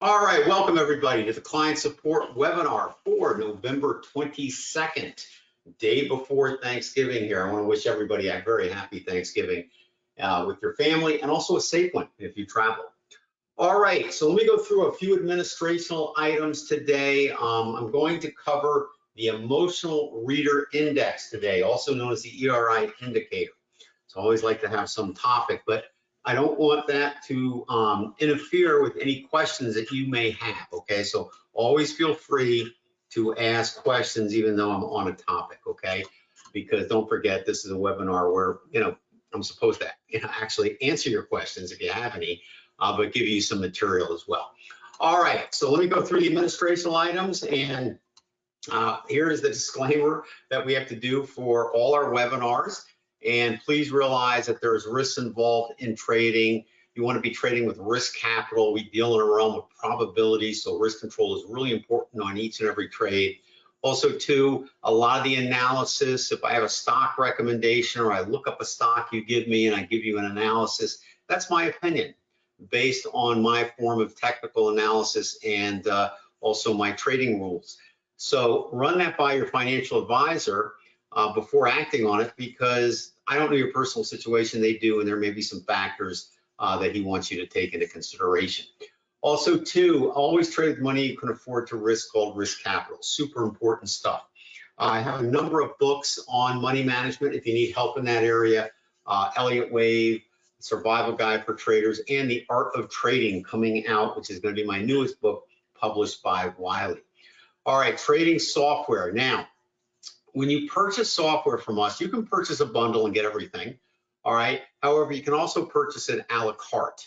All right, welcome everybody to the client support webinar for November 22nd, day before Thanksgiving here. I want to wish everybody a very happy Thanksgiving with your family and also a safe one if you travel. All right, so let me go through a few administrational items today. I'm going to cover the emotional reader index today, also known as the ERI indicator. So I always like to have some topic, but I don't want that to interfere with any questions that you may have, okay? So always feel free to ask questions even though I'm on a topic, okay? Because don't forget, this is a webinar where, I'm supposed to, actually answer your questions if you have any, but give you some material as well. All right, so let me go through the administrational items, and here is the disclaimer that we have to do for all our webinars. And please realize that there's risks involved in trading. You want to be trading with risk capital. We deal in a realm of probability, so risk control is really important on each and every trade. Also, too, a lot of the analysis, if I have a stock recommendation or I look up a stock you give me and I give you an analysis, that's my opinion based on my form of technical analysis and also my trading rules. So run that by your financial advisor before acting on it, because I don't know your personal situation, they do, and there may be some factors that he wants you to take into consideration. Also, too, always trade with money you can afford to risk, called risk capital. Super important stuff. I have a number of books on money management if you need help in that area. Elliott Wave, Survival Guide for Traders, and The Art of Trading coming out, which is going to be my newest book published by Wiley. All right, trading software. Now, when you purchase software from us, you can purchase a bundle and get everything, all right? However, you can also purchase it a la carte.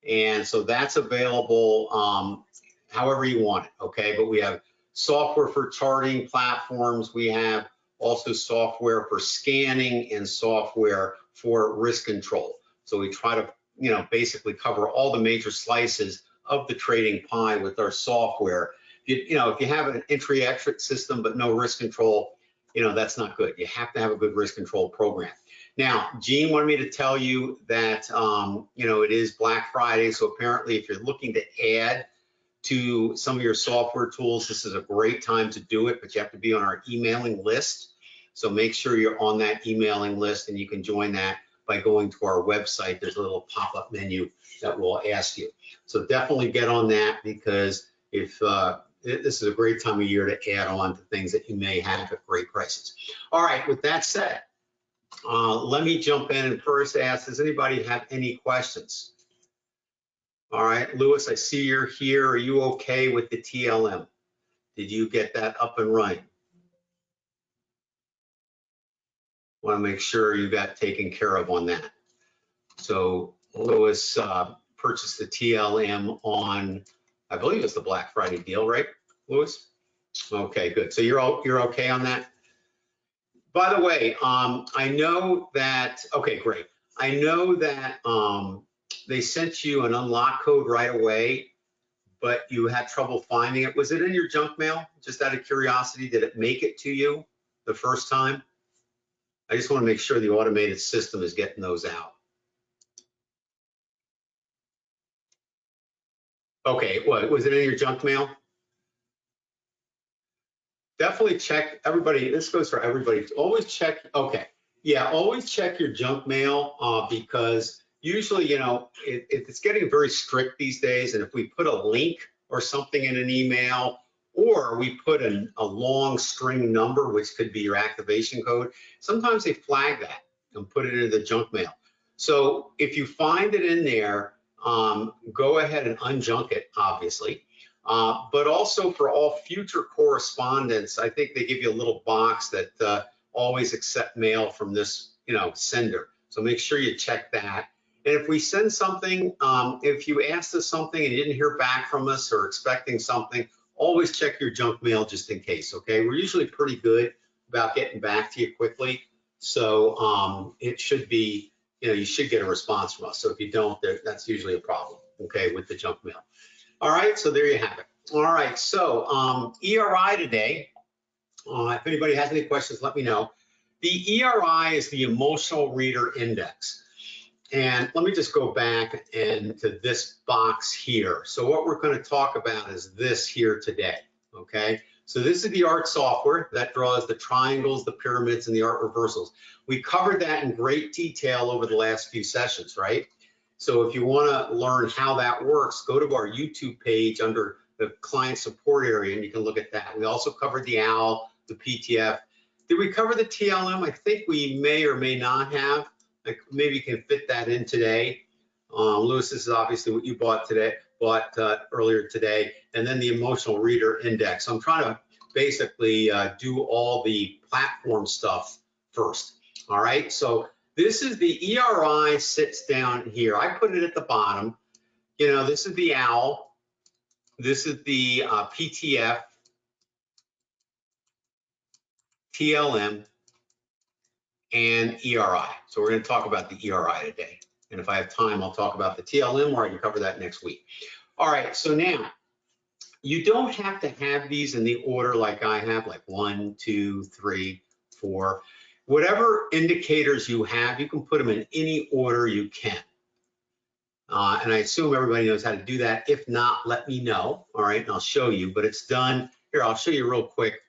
And so that's available however you want it, okay? But we have software for charting platforms. We have also software for scanning and software for risk control. So we try to, basically cover all the major slices of the trading pie with our software. If you have an entry-exit system but no risk control, that's not good. You have to have a good risk control program. Now, Gene wanted me to tell you that, it is Black Friday. So apparently if you're looking to add to some of your software tools, this is a great time to do it, but you have to be on our emailing list. So make sure you're on that emailing list, and you can join that by going to our website. There's a little pop-up menu that will ask you. So definitely get on that, because if this is a great time of year to add on to things that you may have at great prices. All right, with that said, let me jump in and first ask, does anybody have any questions? All right, Lewis, I see you're here. Are you okay with the TLM? Did you get that up and running? Want to make sure you got taken care of on that. So Lewis purchased the TLM on, I believe it's the Black Friday deal, right, Lewis? Okay, good. So you're okay on that? By the way, I know that, okay, great. I know that they sent you an unlock code right away, but you had trouble finding it. Was it in your junk mail? Just out of curiosity, did it make it to you the first time? I just want to make sure the automated system is getting those out. Okay, what, was it in your junk mail? Definitely check, everybody, this goes for everybody. Always check, okay. Yeah, always check your junk mail because usually, it's getting very strict these days. And if we put a link or something in an email, or we put a long string number, which could be your activation code, sometimes they flag that and put it into the junk mail. So if you find it in there, go ahead and unjunk it, obviously. But also for all future correspondence, I think they give you a little box that always accept mail from this, sender. So make sure you check that. And if we send something, if you asked us something and you didn't hear back from us or expecting something, always check your junk mail just in case, okay? We're usually pretty good about getting back to you quickly. So it should be, you should get a response from us. So if you don't, that's usually a problem, okay, with the junk mail. All right, so there you have it. All right, so ERI today, if anybody has any questions, let me know. The ERI is the Emotional Reader Index. And let me just go back into this box here. So what we're going to talk about is this here today, okay? So this is the art software that draws the triangles, the pyramids, and the art reversals. We covered that in great detail over the last few sessions, right? So if you want to learn how that works, go to our YouTube page under the client support area, and you can look at that. We also covered the OWL, the PTF. Did we cover the TLM? I think we may or may not have. Like maybe you can fit that in today. Lewis, this is obviously what you bought earlier today, and then the emotional reader index. So I'm trying to basically do all the platform stuff first. All right, so this is the ERI sits down here. I put it at the bottom. You know, this is the OWL. This is the PTF, TLM, and ERI. So we're going to talk about the ERI today. And if I have time, I'll talk about the TLM, or I can cover that next week. All right, so now you don't have to have these in the order like I have, like 1, 2, 3, 4. Whatever indicators you have, you can put them in any order you can. And I assume everybody knows how to do that. If not, let me know. All right, and I'll show you, but it's done. Here, I'll show you real quick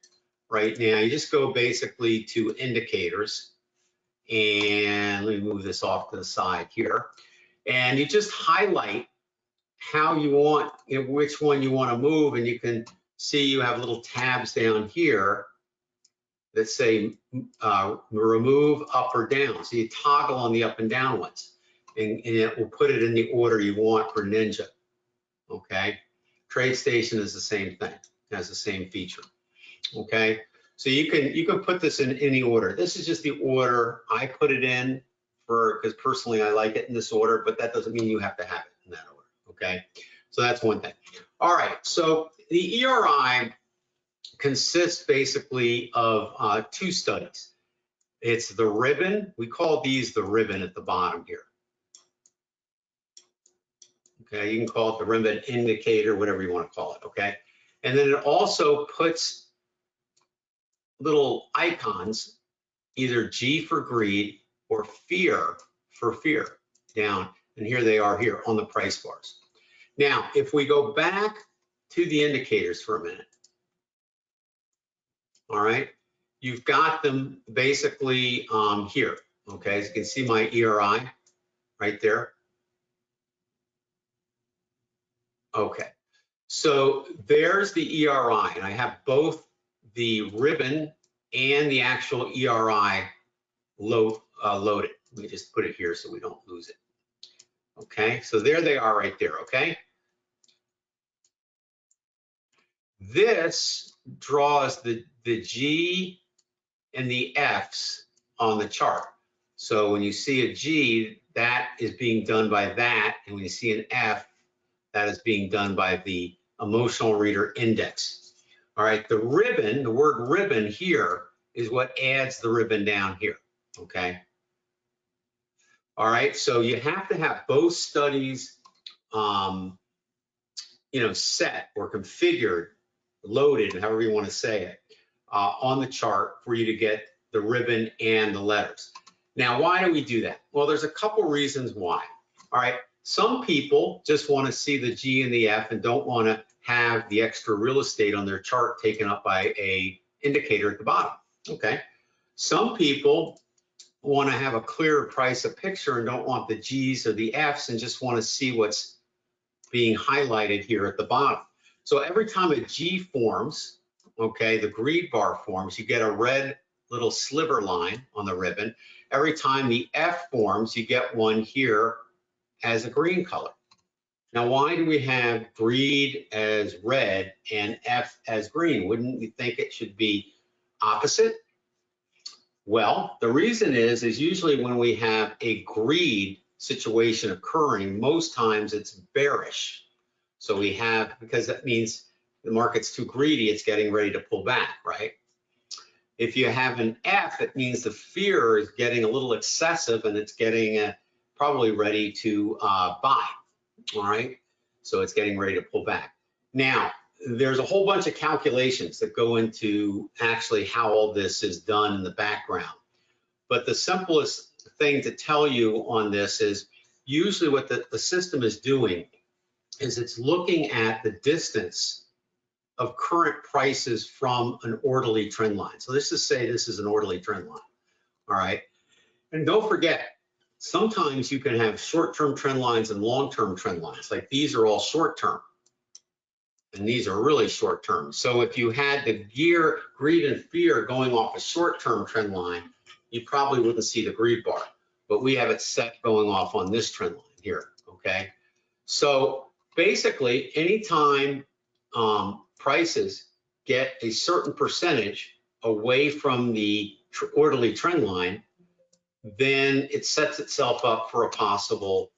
right now. You just go basically to indicators. And let me move this off to the side here. And you just highlight how you want, which one you want to move. And you can see you have little tabs down here that say remove up or down. So you toggle on the up and down ones. And it will put it in the order you want for Ninja. Okay. TradeStation is the same thing, has the same feature. Okay. So you can put this in any order. This is just the order I put it in because personally I like it in this order, but that doesn't mean you have to have it in that order, okay? So that's one thing. All right, so the ERI consists basically of 2 studies. It's the ribbon, we call these the ribbon at the bottom here. Okay, you can call it the ribbon indicator, whatever you want to call it, okay? And then it also puts little icons, either G for greed or fear for fear down. And here they are here on the price bars. Now, if we go back to the indicators for a minute, all right, you've got them basically here, okay? As you can see my ERI right there. Okay, so there's the ERI, and I have both the ribbon and the actual ERI loaded. Let me just put it here so we don't lose it. Okay, so there they are right there, okay? This draws the G and the Fs on the chart. So when you see a G, that is being done by that, and when you see an F, that is being done by the emotional reader index. All right, the ribbon, the word ribbon here is what adds the ribbon down here, okay? All right, so you have to have both studies, set or configured, loaded, however you want to say it, on the chart for you to get the ribbon and the letters. Now, why do we do that? Well, there's a couple reasons why. All right, some people just want to see the G and the F and don't want to have the extra real estate on their chart taken up by a indicator at the bottom. Okay, some people want to have a clearer price of picture and don't want the G's or the F's and just want to see what's being highlighted here at the bottom. So every time a G forms, okay, the greed bar forms, you get a red little sliver line on the ribbon. Every time the F forms, you get one here as a green color. Now, why do we have greed as red and F as green? Wouldn't you think it should be opposite? Well, the reason is usually when we have a greed situation occurring, most times it's bearish. So we have, because that means the market's too greedy, it's getting ready to pull back, right? If you have an F, it means the fear is getting a little excessive and it's getting probably ready to buy, all right? So it's getting ready to pull back. Now, there's a whole bunch of calculations that go into actually how all this is done in the background. But the simplest thing to tell you on this is usually what the system is doing is it's looking at the distance of current prices from an orderly trend line. So let's just say this is an orderly trend line, all right? And don't forget, sometimes you can have short-term trend lines and long-term trend lines. Like these are all short-term, and these are really short-term. So if you had the greed and fear going off a short-term trend line, you probably wouldn't see the greed bar. But we have it set going off on this trend line here, okay? So basically, anytime prices get a certain percentage away from the orderly trend line, then it sets itself up for a possible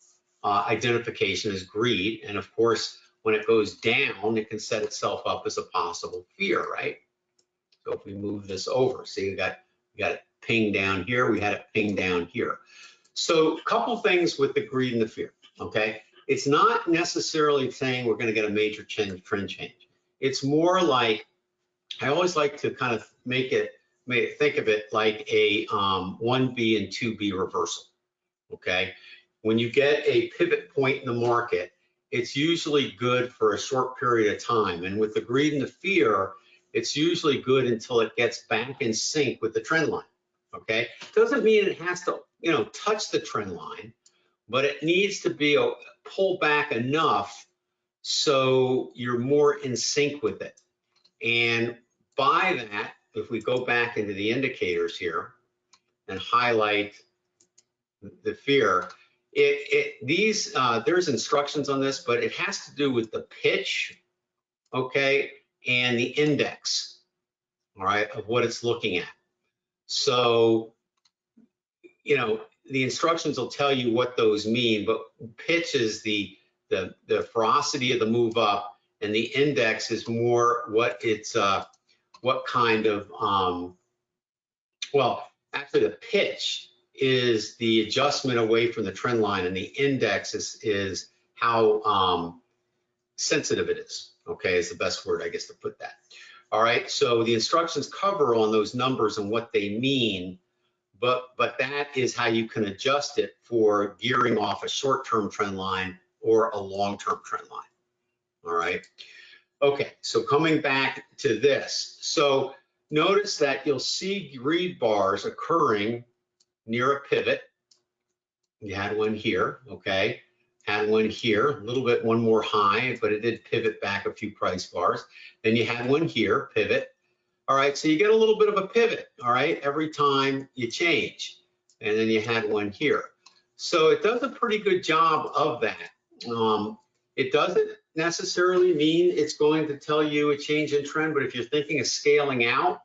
identification as greed. And of course, when it goes down, it can set itself up as a possible fear, right? So if we move this over, see, we got it pinged down here, we had it pinged down here. So a couple things with the greed and the fear, okay? It's not necessarily saying we're gonna get a major trend change. It's more like, I always like to kind of think of it like a 1B and 2B reversal, okay? When you get a pivot point in the market, it's usually good for a short period of time. And with the greed and the fear, it's usually good until it gets back in sync with the trend line, okay? Doesn't mean it has to, touch the trend line, but it needs to be pull back enough so you're more in sync with it. And by that, if we go back into the indicators here and highlight the fear, there's instructions on this, but it has to do with the pitch, okay, and the index, all right, of what it's looking at. So, the instructions will tell you what those mean, but pitch is the ferocity of the move up, and the index is more what it's what kind of well, actually the pitch is the adjustment away from the trend line, and the index is how sensitive it is, okay, is the best word, I guess, to put that. All right, so the instructions cover on those numbers and what they mean, but that is how you can adjust it for gearing off a short-term trend line or a long-term trend line. All right, okay, so coming back to this, so notice that you'll see greed bars occurring near a pivot. You had one here, okay, had one here, a little bit, one more high, but it did pivot back a few price bars. Then you had one here, pivot. All right, so you get a little bit of a pivot, all right, every time you change. And then you had one here. So it does a pretty good job of that. It doesn't necessarily mean it's going to tell you a change in trend, but if you're thinking of scaling out,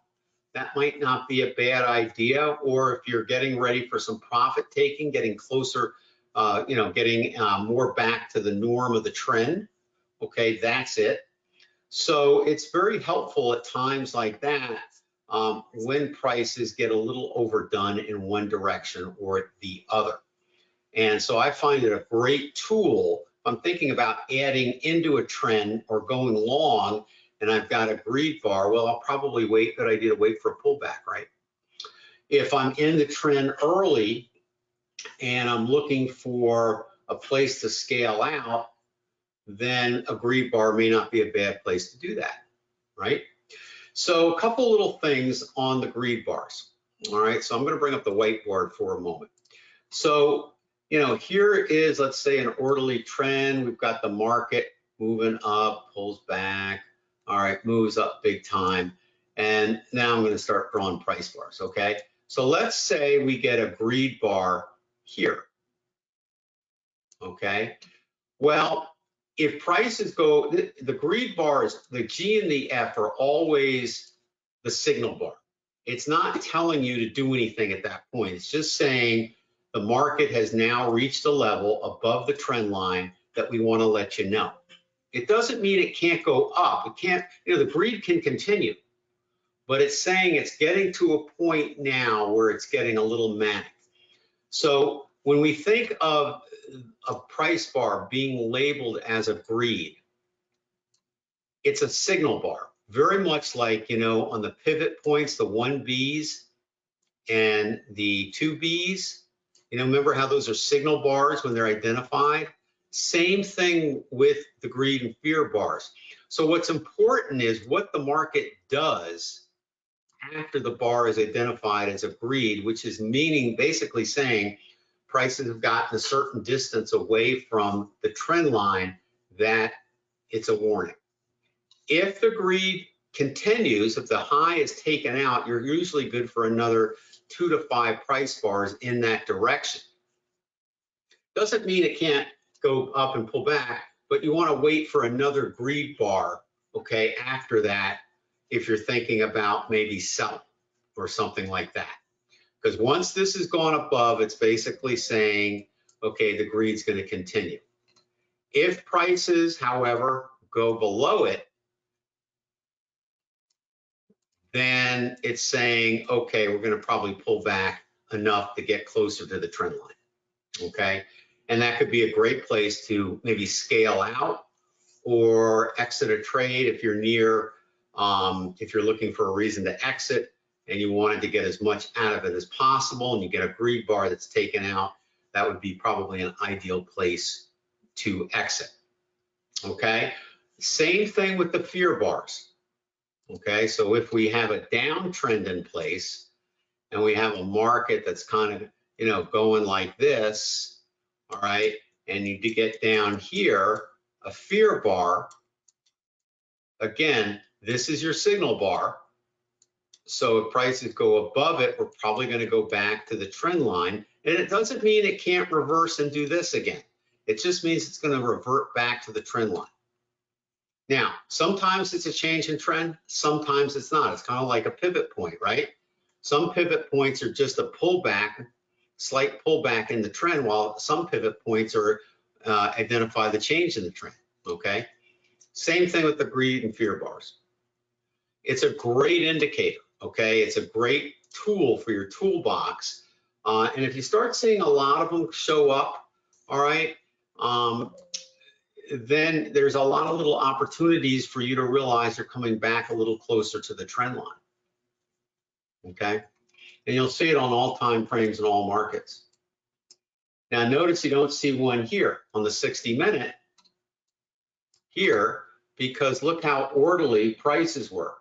that might not be a bad idea. Or if you're getting ready for some profit taking, getting closer, getting more back to the norm of the trend, okay, that's it. So it's very helpful at times like that when prices get a little overdone in one direction or the other. And so I find it a great tool. If I'm thinking about adding into a trend or going long and I've got a greed bar, well, I'll probably wait, good idea to wait for a pullback, right? If I'm in the trend early and I'm looking for a place to scale out, then a greed bar may not be a bad place to do that, right? So a couple little things on the greed bars. All right, so I'm going to bring up the whiteboard for a moment. So, here is, let's say, an orderly trend. We've got the market moving up, pulls back, all right, moves up big time. And now I'm going to start drawing price bars, okay? So let's say we get a greed bar here, okay? Well, if prices go, the greed bars, the G and the F are always the signal bar. It's not telling you to do anything at that point. It's just saying the market has now reached a level above the trend line that we want to let you know. It doesn't mean it can't go up. It can't, the greed can continue, but it's saying it's getting to a point now where it's getting a little manic. So when we think of a price bar being labeled as a greed, it's a signal bar, very much like, on the pivot points, the 1Bs and the 2Bs, You know, remember how those are signal bars when they're identified? Same thing with the greed and fear bars. So what's important is what the market does after the bar is identified as a greed, which is meaning basically saying prices have gotten a certain distance away from the trend line, that it's a warning. If the greed continues, if the high is taken out, you're usually good for another 2 to 5 price bars in that direction. Doesn't mean it can't go up and pull back, but you want to wait for another greed bar, okay, after that, if you're thinking about maybe selling or something like that. Because once this has gone above, it's basically saying, okay, the greed's going to continue. If prices, however, go below it, then it's saying, okay, we're going to probably pull back enough to get closer to the trend line, okay? And that could be a great place to maybe scale out or exit a trade if you're near, if you're looking for a reason to exit and you wanted to get as much out of it as possible and you get a greed bar that's taken out, that would be probably an ideal place to exit, okay? Same thing with the fear bars. Okay, so if we have a downtrend in place and we have a market that's kind of, you know, going like this, all right, and you get down here, a fear bar, again, this is your signal bar. So if prices go above it, we're probably going to go back to the trend line. And it doesn't mean it can't reverse and do this again. It just means it's going to revert back to the trend line. Now, sometimes it's a change in trend, sometimes it's not. It's kind of like a pivot point, right? Some pivot points are just a pullback, slight pullback in the trend, while some pivot points are identify the change in the trend, okay? Same thing with the greed and fear bars. It's a great indicator, okay? It's a great tool for your toolbox. And if you start seeing a lot of them show up, all right, then there's a lot of little opportunities for you to realize you're coming back a little closer to the trend line, okay? And you'll see it on all time frames in all markets. Now notice you don't see one here on the 60-minute here, because look how orderly prices were.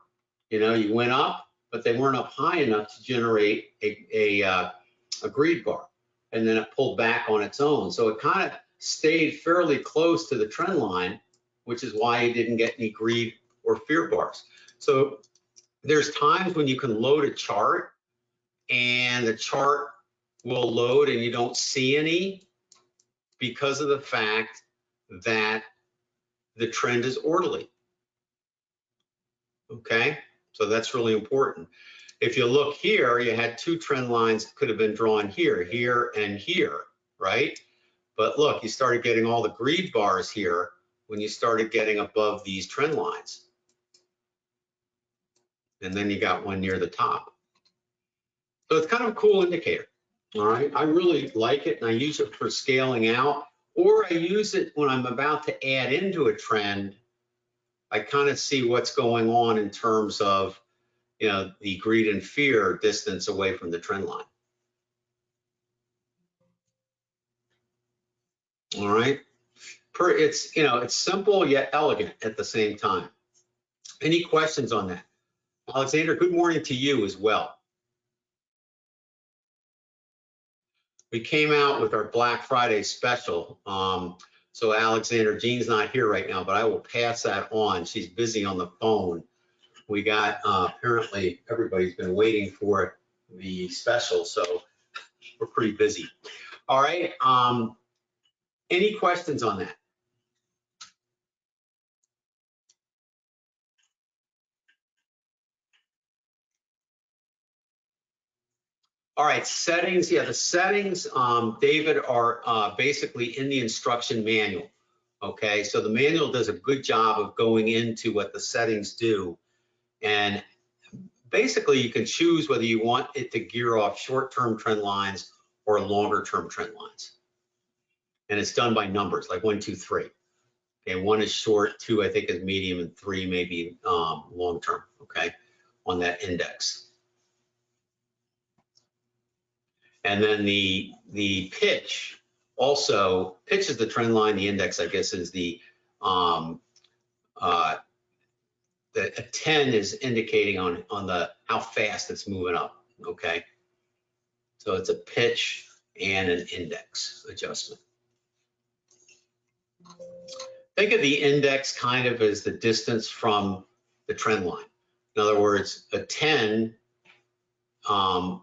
You know, you went up, but they weren't up high enough to generate a greed bar, and then it pulled back on its own. So it kind of stayed fairly close to the trend line, which is why you didn't get any greed or fear bars. So there's times when you can load a chart and the chart will load and you don't see any because of the fact that the trend is orderly. Okay, so that's really important. If you look here, you had 2 trend lines that could have been drawn here, here, and here, right? But look, you started getting all the greed bars here when you started getting above these trend lines. And then you got one near the top. So it's kind of a cool indicator, all right? I really like it, and I use it for scaling out, or I use it when I'm about to add into a trend. I kind of see what's going on in terms of, you know, the greed and fear distance away from the trend line. All right. It's, you know, it's simple yet elegant at the same time. Any questions on that? Alexander, good morning to you as well. We came out with our Black Friday special. So Alexander, Jean's not here right now, but I will pass that on. She's busy on the phone. We got, apparently everybody's been waiting for the special, so we're pretty busy. All right, any questions on that? All right, settings, yeah, the settings, David, are basically in the instruction manual, okay? So the manual does a good job of going into what the settings do. And basically you can choose whether you want it to gear off short-term trend lines or longer-term trend lines. And it's done by numbers, like 1, 2, 3. Okay, 1 is short, 2 I think is medium, and 3 maybe long-term, okay, on that index. And then the pitch also, pitch is the trend line, the index, I guess, is the a 10 is indicating on the how fast it's moving up, okay? So it's a pitch and an index adjustment. Think of the index kind of as the distance from the trend line. In other words, a 10, and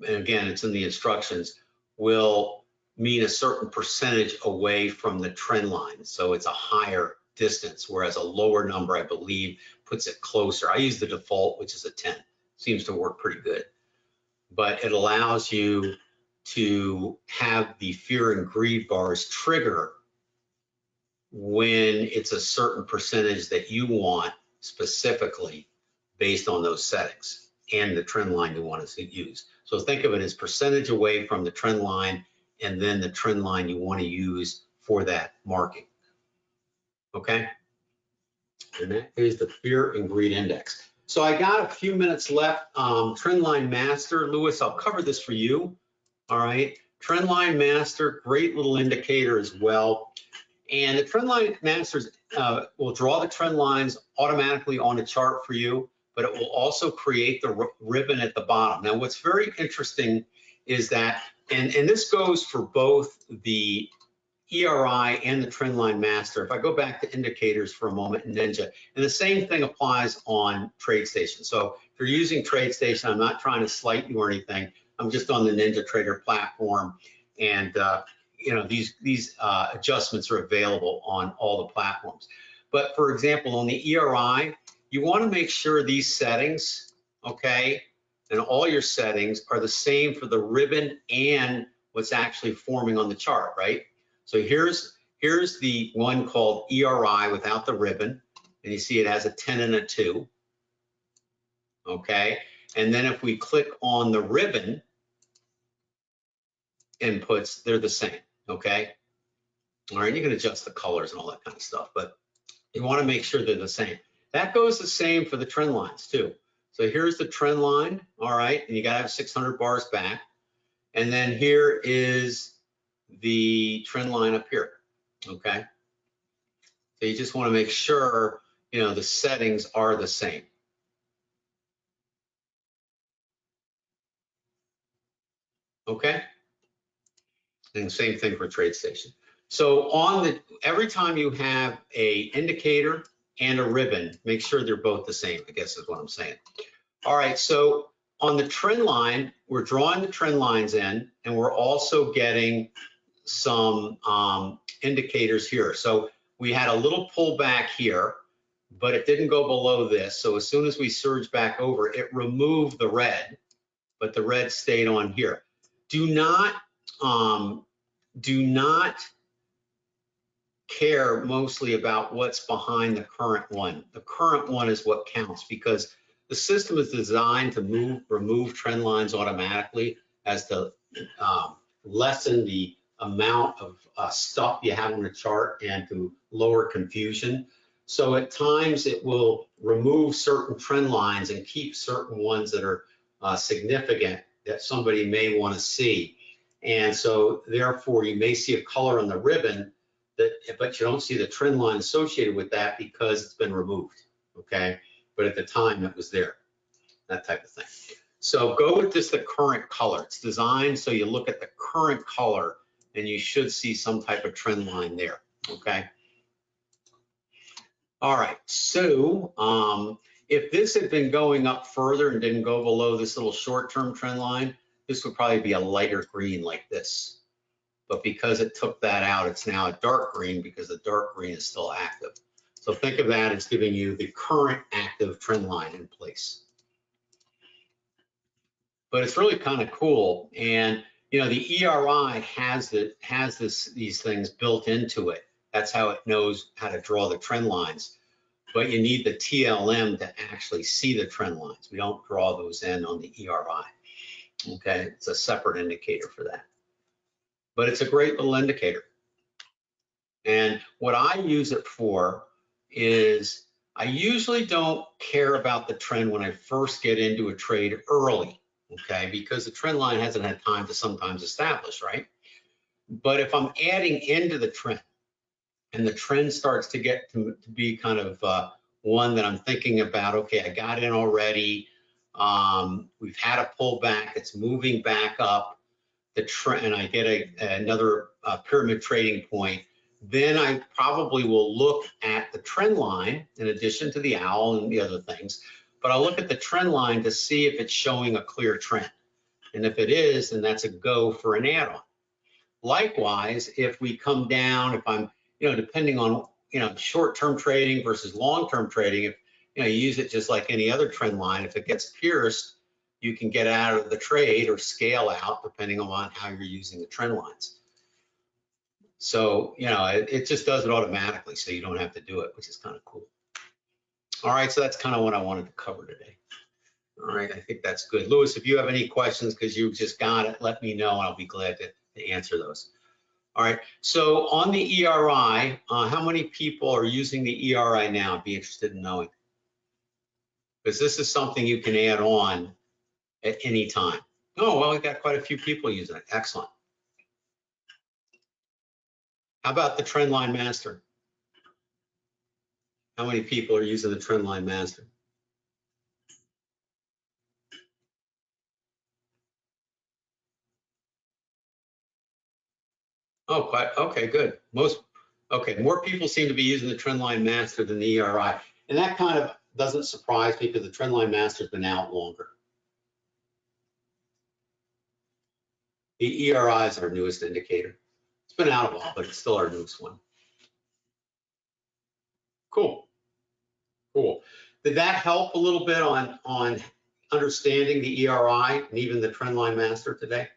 again, it's in the instructions, will mean a certain percentage away from the trend line. So it's a higher distance, whereas a lower number, I believe, puts it closer. I use the default, which is a 10. Seems to work pretty good. But it allows you to have the fear and greed bars trigger when it's a certain percentage that you want specifically based on those settings and the trend line you want to use. So think of it as percentage away from the trend line and then the trend line you want to use for that marking. Okay? And that is the fear and greed index. So I got a few minutes left. Trend line master, Lewis, I'll cover this for you. All right. Trend line master, great little indicator as well. And the trend line masters will draw the trend lines automatically on a chart for you, but it will also create the ribbon at the bottom. Now, what's very interesting is that, and this goes for both the ERI and the trend line master. If I go back to indicators for a moment in Ninja, and the same thing applies on TradeStation. So if you're using TradeStation, I'm not trying to slight you or anything. I'm just on the Ninja Trader platform, and you know, these adjustments are available on all the platforms. But for example, on the ERI, you want to make sure these settings, okay, and all your settings are the same for the ribbon and what's actually forming on the chart, right? So here's the one called ERI without the ribbon, and you see it has a 10 and a 2, okay? And then if we click on the ribbon inputs, they're the same, okay? All right, you can adjust the colors and all that kind of stuff, but you want to make sure they're the same. That goes the same for the trend lines too. So here's the trend line, all right, and you got to have 600 bars back. And then here is the trend line up here, okay? So you just want to make sure, you know, the settings are the same. Okay? And same thing for TradeStation. So on the, every time you have a indicator and a ribbon, make sure they're both the same, I guess is what I'm saying. All right, so on the trend line, we're drawing the trend lines in, and we're also getting some indicators here. So we had a little pullback here, but it didn't go below this. So as soon as we surge back over, it removed the red, but the red stayed on here. Do not care mostly about what's behind the current one. The current one is what counts, because the system is designed to remove trend lines automatically as to lessen the amount of stuff you have on the chart and to lower confusion. So at times it will remove certain trend lines and keep certain ones that are significant that somebody may want to see. And so therefore you may see a color on the ribbon, but you don't see the trend line associated with that because it's been removed, okay? But at the time it was there, that type of thing. So go with this, the current color. It's designed so you look at the current color and you should see some type of trend line there, okay? All right, so if this had been going up further and didn't go below this little short-term trend line, this would probably be a lighter green like this. But because it took that out, it's now a dark green because the dark green is still active. So think of that as giving you the current active trend line in place. But it's really kind of cool. And you know, the ERI has these things built into it. That's how it knows how to draw the trend lines. But you need the TLM to actually see the trend lines. We don't draw those in on the ERI. Okay, it's a separate indicator for that. But it's a great little indicator. And what I use it for is I usually don't care about the trend when I first get into a trade early, okay, because the trend line hasn't had time to sometimes establish, right? But if I'm adding into the trend and the trend starts to get to be kind of one that I'm thinking about, okay, I got in already, we've had a pullback, it's moving back up the trend, and I get another pyramid trading point, then I probably will look at the trend line in addition to the owl and the other things, but I'll look at the trend line to see if it's showing a clear trend. And if it is, then that's a go for an add-on. Likewise, if we come down, if I'm, depending on, short-term trading versus long-term trading, if, you use it just like any other trend line, if it gets pierced, you can get out of the trade or scale out depending on how you're using the trend lines. So, it just does it automatically, so you don't have to do it, which is kind of cool. All right, so that's kind of what I wanted to cover today. All right, I think that's good. Louis, if you have any questions because you just got it, let me know and I'll be glad to answer those. All right, so on the ERI, how many people are using the ERI now? I'd be interested in knowing. Because this is something you can add on at any time. Oh, well, we've got quite a few people using it. Excellent. How about the Trendline Master? How many people are using the Trendline Master? Oh, quite, okay, good. More people seem to be using the Trendline Master than the ERI. And that kind of doesn't surprise me because the Trendline Master's been out longer. The ERI is our newest indicator. It's been out a while, but it's still our newest one. Cool. Cool. Did that help a little bit on understanding the ERI and even the Trendline Master today?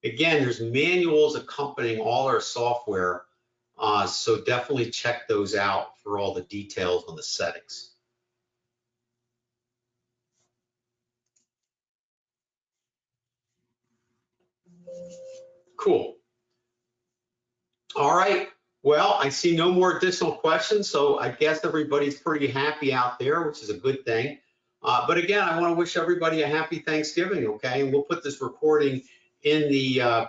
Again, there's manuals accompanying all our software, so definitely check those out for all the details on the settings. Cool. All right. Well, I see no more additional questions, so I guess everybody's pretty happy out there, which is a good thing. But again, I want to wish everybody a happy Thanksgiving, okay? And we'll put this recording in the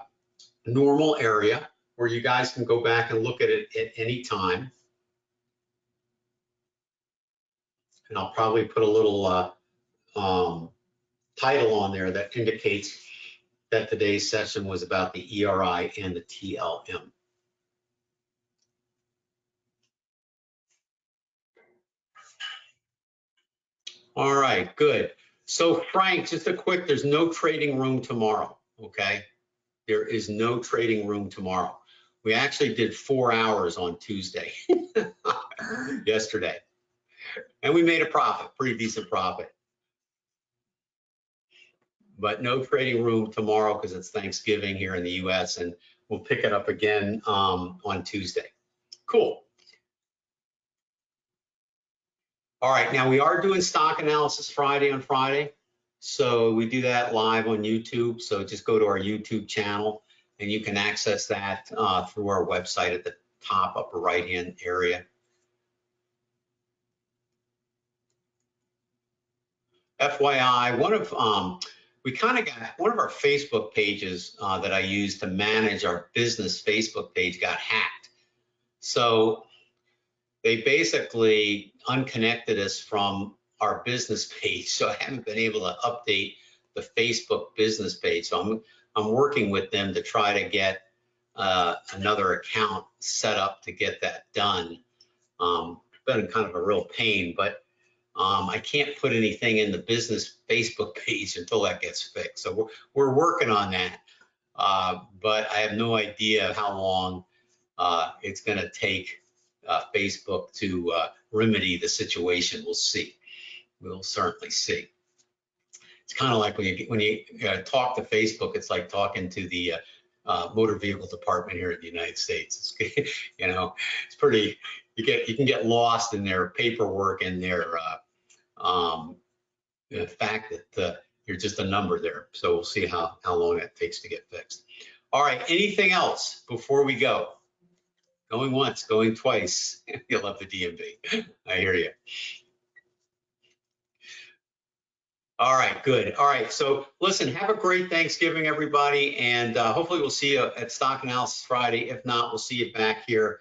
normal area where you guys can go back and look at it at any time. And I'll probably put a little title on there that indicates that today's session was about the ERI and the TLM. All right, good. So Frank, just a quick, there's no trading room tomorrow, okay? There is no trading room tomorrow. We actually did 4 hours on Tuesday, yesterday. And we made a profit, pretty decent profit. But no trading room tomorrow because it's Thanksgiving here in the US, and we'll pick it up again on Tuesday. Cool. All right, now we are doing stock analysis Friday on Friday. So we do that live on YouTube. So just go to our YouTube channel and you can access that through our website at the top upper right-hand area. FYI, we kind of got one of our Facebook pages that I use to manage our business Facebook page got hacked. So they basically unconnected us from our business page. So I haven't been able to update the Facebook business page. So I'm working with them to try to get another account set up to get that done. Been kind of a real pain, but I can't put anything in the business Facebook page until that gets fixed. So we're working on that, but I have no idea how long it's going to take Facebook to remedy the situation. We'll see. We'll certainly see. It's kind of like when you talk to Facebook, it's like talking to the motor vehicle department here in the United States. It's, it's pretty. You can get lost in their paperwork and their the fact that you're just a number there. So we'll see how long that takes to get fixed. All right. Anything else before we go? Going once, going twice. You'll love the DMV. I hear you. All right, good. All right, so listen, have a great Thanksgiving, everybody, and hopefully we'll see you at Stock Analysis Friday. If not, we'll see you back here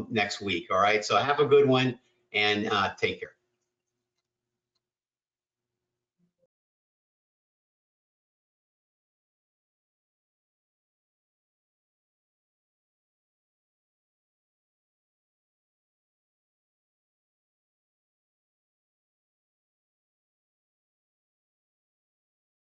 next week. All right, so have a good one and take care.